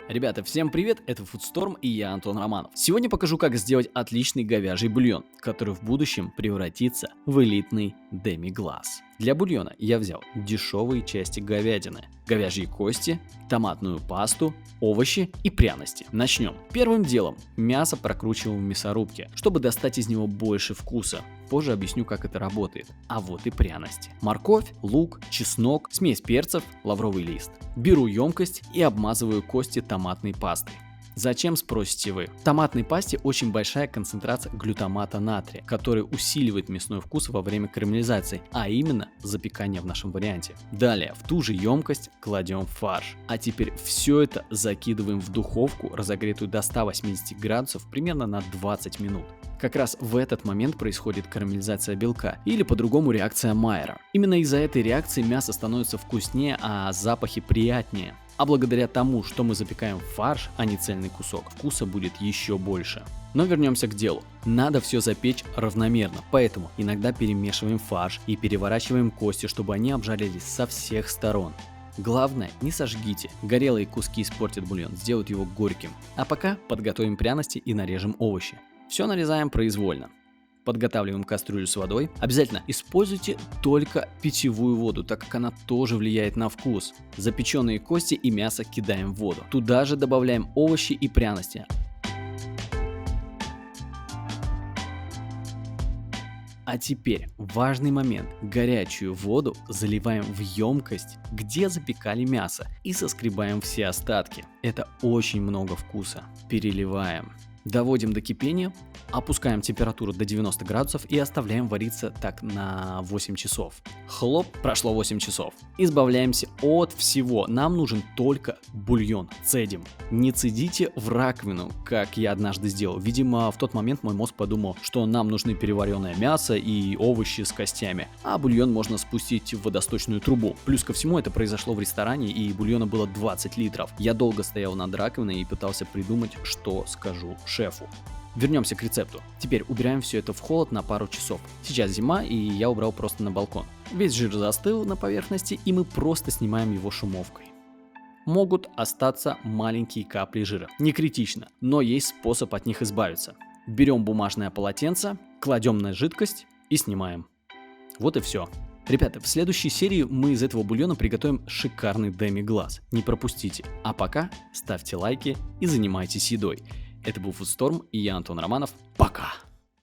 Ребята, всем привет, это Foodstorm и я Антон Романов. Сегодня покажу, как сделать отличный говяжий бульон, который в будущем превратится в элитный деми-глас. Для бульона я взял дешевые части говядины, говяжьи кости, томатную пасту, овощи и пряности. Начнем. Первым делом мясо прокручиваем в мясорубке, чтобы достать из него больше вкуса. Позже объясню, как это работает. А вот и пряности. Морковь, лук, чеснок, смесь перцев, лавровый лист. Беру емкость и обмазываю кости томатной пастой. Зачем, спросите вы? В томатной пасте очень большая концентрация глютамата натрия, который усиливает мясной вкус во время карамелизации, а именно запекания в нашем варианте. Далее в ту же емкость кладем фарш. А теперь все это закидываем в духовку, разогретую до 180 градусов примерно на 20 минут. Как раз в этот момент происходит карамелизация белка, или по-другому реакция Майера. Именно из-за этой реакции мясо становится вкуснее, а запахи приятнее. А благодаря тому, что мы запекаем фарш, а не цельный кусок, вкуса будет еще больше. Но вернемся к делу. Надо все запечь равномерно, поэтому иногда перемешиваем фарш и переворачиваем кости, чтобы они обжарились со всех сторон. Главное, не сожгите, горелые куски испортят бульон, сделают его горьким. А пока подготовим пряности и нарежем овощи. Все нарезаем произвольно. Подготавливаем кастрюлю с водой. Обязательно используйте только питьевую воду, так как она тоже влияет на вкус. Запеченные кости и мясо кидаем в воду. Туда же добавляем овощи и пряности. А теперь важный момент. Горячую воду заливаем в емкость, где запекали мясо, и соскребаем все остатки. Это очень много вкуса. Переливаем. Доводим до кипения, опускаем температуру до 90 градусов и оставляем вариться так на 8 часов. Хлоп, прошло 8 часов. Избавляемся от всего, нам нужен только бульон, цедим. Не цедите в раковину, как я однажды сделал. Видимо, в тот момент мой мозг подумал, что нам нужны переваренное мясо и овощи с костями, а бульон можно спустить в водосточную трубу. Плюс ко всему это произошло в ресторане, и бульона было 20 литров. Я долго стоял над раковиной и пытался придумать, что скажу шефу. Вернемся к рецепту. Теперь убираем все это в холод на пару часов. Сейчас зима, и я убрал просто на балкон. Весь жир застыл на поверхности, и мы просто снимаем его шумовкой. Могут остаться маленькие капли жира. Не критично, но есть способ от них избавиться. Берем бумажное полотенце, кладем на жидкость и снимаем. Вот и все. Ребята, в следующей серии мы из этого бульона приготовим шикарный деми-глас. Не пропустите. А пока ставьте лайки и занимайтесь едой. Это был Foodstorm и я Антон Романов. Пока!